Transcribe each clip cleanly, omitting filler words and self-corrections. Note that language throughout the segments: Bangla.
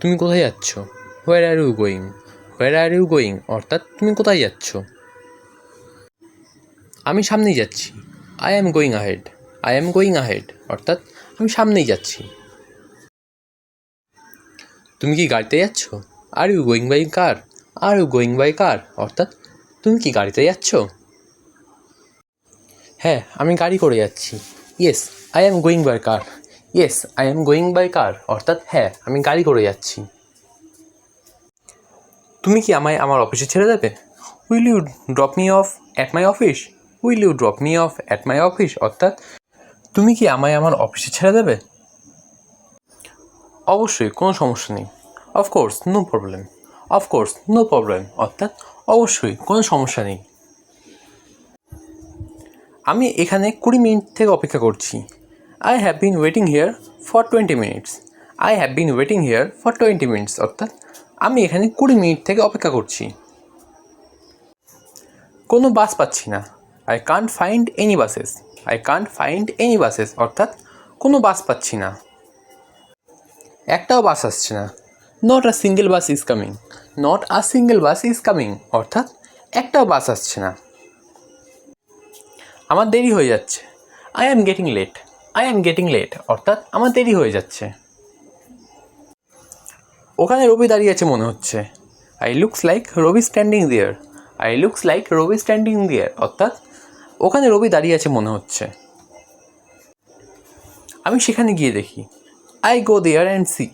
তুমি কোথায় যাচ্ছ? Where are you going? Where are you going অর্থাৎ তুমি কোথায় যাচ্ছ? আমি সামনেই যাচ্ছি। I am going ahead. I am going ahead অর্থাৎ আমি সামনেই যাচ্ছি। তুমি কি গাড়িতে যাচ্ছ? Are you going by car? Are you going by car অর্থাৎ তুমি কি গাড়িতে যাচ্ছ? হ্যাঁ, আমি গাড়ি করে যাচ্ছি। Yes, I am going by car. Yes, I am going by car অর্থাৎ হ্যাঁ, আমি গাড়ি করে যাচ্ছি। তুমি কি আমায় আমার অফিসে ছেড়ে দেবে? Will you drop me off at my office? Will you drop me off at my office অর্থাৎ তুমি কি আমায় আমার অফিসে ছেড়ে দেবে? অবশ্যই, কোনো সমস্যা নেই। Of course, no problem. Of course, no problem অর্থাৎ অবশ্যই, কোনো সমস্যা নেই। আমি এখানে 20 মিনিট থেকে অপেক্ষা করছি। I have been waiting here for 20 minutes. I have been waiting here for 20 minutes অর্থাৎ আমি এখানে 20 মিনিট থেকে অপেক্ষা করছি। কোনো বাস পাচ্ছি না। I can't find any buses. I can't find any buses অর্থাৎ কোনো বাস পাচ্ছি না। একটাও বাস আসছে না। Not a single bus is coming. Not a single bus is coming অর্থাৎ একটাও বাস আসছে না। আমার দেরি হয়ে যাচ্ছে। I am getting late. I am getting late অর্থাৎ আমার দেরি হয়ে যাচ্ছে। ওখানে রবি দাঁড়িয়ে আছে মনে হচ্ছে। I looks like Ravi standing there. I looks like Ravi standing there অর্থাৎ ওখানে রবি দাঁড়িয়ে আছে মনে হচ্ছে। আমি সেখানে গিয়ে দেখি। I go there and see.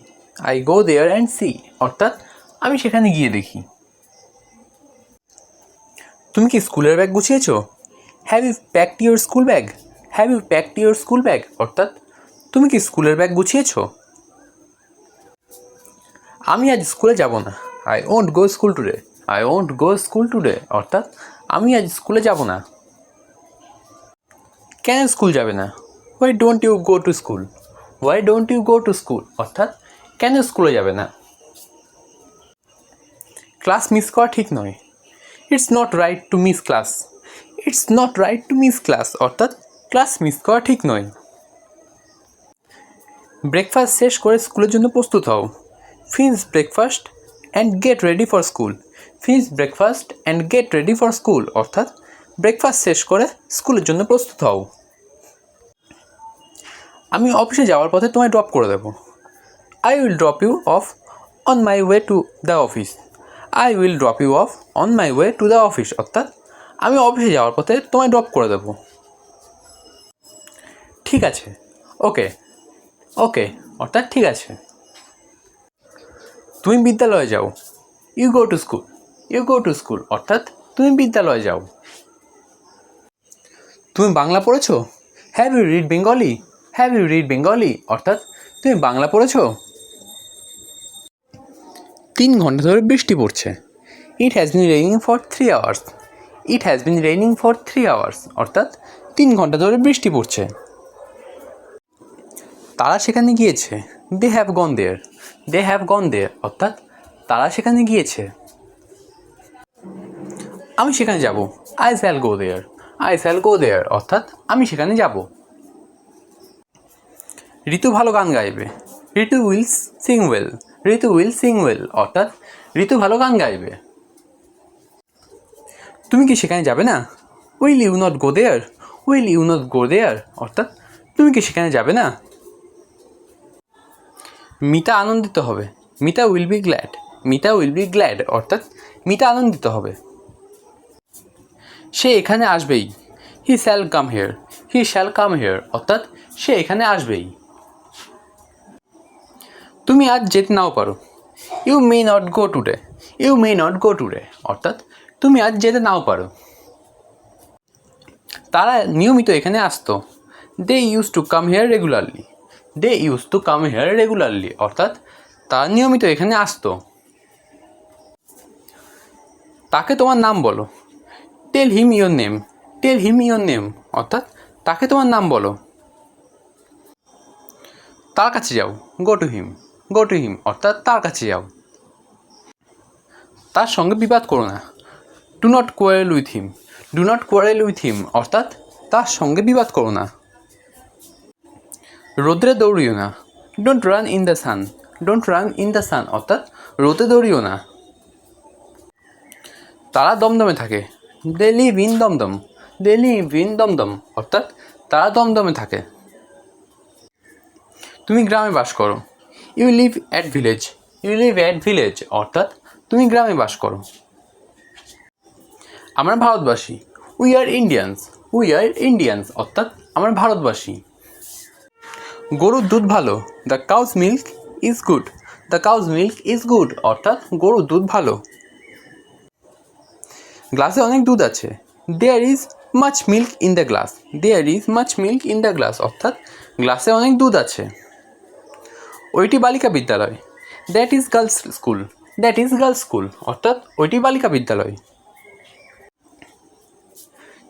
I go there and see অর্থাৎ আমি সেখানে গিয়ে দেখি। তুমি কি স্কুলের ব্যাগ গুছিয়েছো? Have you packed your school bag? Have you packed your school bag অর্থাৎ তুমি কি স্কুলের ব্যাগ গুছিয়েছো? আমি আজ স্কুলে যাব না। I won't go school today. I won't go school today অর্থাৎ আমি আজ স্কুলে যাব না। কেন স্কুল যাবে না? Why don't you go to school? Why don't you go to school অর্থাৎ কেন স্কুলে যাবে না? ক্লাস মিস করা ঠিক নয়। It's not right to miss class. It's not right to miss class অর্থাৎ ক্লাস মিস করা ঠিক নয়। ব্রেকফাস্ট শেষ করে স্কুলের জন্য প্রস্তুত হও। Finish breakfast and get ready for school. Finish breakfast and get ready for school অর্থাৎ ব্রেকফাস্ট শেষ করে স্কুলের জন্য প্রস্তুত হও। আমি অফিসে যাওয়ার পথে তোমায় ড্রপ করে দেবো। I will drop you off on my way to the office. I will drop you off on my way to the office অর্থাৎ আমি অফিসে যাওয়ার পথে তোমায় ড্রপ করে দেবো। ঠিক আছে। ওকে। ওকে অর্থাৎ ঠিক আছে। তুমি বিদ্যালয়ে যাও। You go to school. You go to school অর্থাৎ তুমি বিদ্যালয়ে যাও। তুমি বাংলা পড়েছো? Have you read Bengali? Have you read Bengali অর্থাৎ তুমি বাংলা পড়েছো? 3 ঘন্টা ধরে বৃষ্টি পড়ছে। It has been raining for 3 hours. It has been raining for 3 hours অর্থাৎ 3 ঘন্টা ধরে বৃষ্টি পড়ছে। তারা সেখানে গিয়েছে। They have gone there. They have gone দেয়ার অর্থাৎ তারা সেখানে গিয়েছে। আমি সেখানে যাব। I shall go there. I shall go there অর্থাৎ আমি সেখানে যাব। ঋতু ভালো গান গাইবে। Ritu will sing well. Ritu will sing well অর্থাৎ ঋতু ভালো গান গাইবে। তুমি কি সেখানে যাবে না? Will you not go there? Will you not go there অর্থাৎ তুমি কি সেখানে যাবে না? মিতা আনন্দিত হবে। Mita will be glad. Mita will be glad অর্থাৎ মিতা আনন্দিত হবে। সে এখানে আসবেই। He shall come here. He shall come here অর্থাৎ সে এখানে আসবেই। তুমি আজ যেতে নাও পারো। You may not go today. You may not go today অর্থাৎ তুমি আজ যেতে নাও পারো। তারা নিয়মিত এখানে আসতো। They use to come here regularly. They use to come here regularly অর্থাৎ তারা নিয়মিত এখানে আসতো। তাকে তোমার নাম বলো। Tell him your name. Tell him your name অর্থাৎ তাকে তোমার নাম বলো। তার কাছে যাও। Go to him. Go to him অর্থাৎ তার কাছে যাও। তার সঙ্গে বিবাদ করো না। Do not quarrel with him. Do not quarrel with him অর্থাৎ তার সঙ্গে বিবাদ করো না। রোদ্রে দৌড়িও না। Don't run in the sun. Don't run in the sun অর্থাৎ রোদে দৌড়িও না। তারা দমদমে থাকে, they live in Dum Dum, they live in Dum Dum অর্থাৎ তারা দমদমে থাকে। তুমি গ্রামে বাস করো, you live at village, you live at village অর্থাৎ তুমি গ্রামে বাস করো। আমরা ভারতবাসী, we are Indians, we are Indians অর্থাৎ আমরা ভারতবাসী। গরুর দুধ ভালো, the cow's milk is good, the cow's milk is good অর্থাৎ গরুর দুধ ভালো। গ্লাসে অনেক দুধ আছে, there is much milk in the glass, there is much milk in the glass অর্থাৎ গ্লাসে অনেক দুধ আছে। ওইটি বালিকা বিদ্যালয়, that is girls school, that is girls school অর্থাৎ ওইটি বালিকা বিদ্যালয়।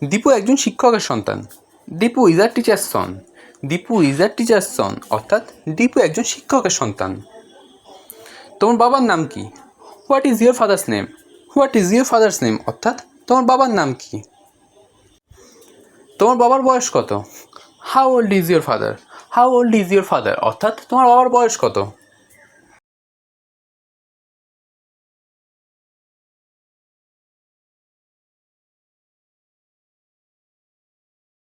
দীপু একজন শিক্ষকের সন্তান, Dipu is a teacher's son, Dipu is a teacher's son অর্থাৎ দীপু একজন শিক্ষকের সন্তান। তোমার বাবার নাম কি? What is your father's name, what is your father's name অর্থাৎ তোমার বাবার নাম কি? তোমার বাবার বয়স কত? How old is your father, how old is your father অর্থাৎ তোমার বাবার বয়স কত?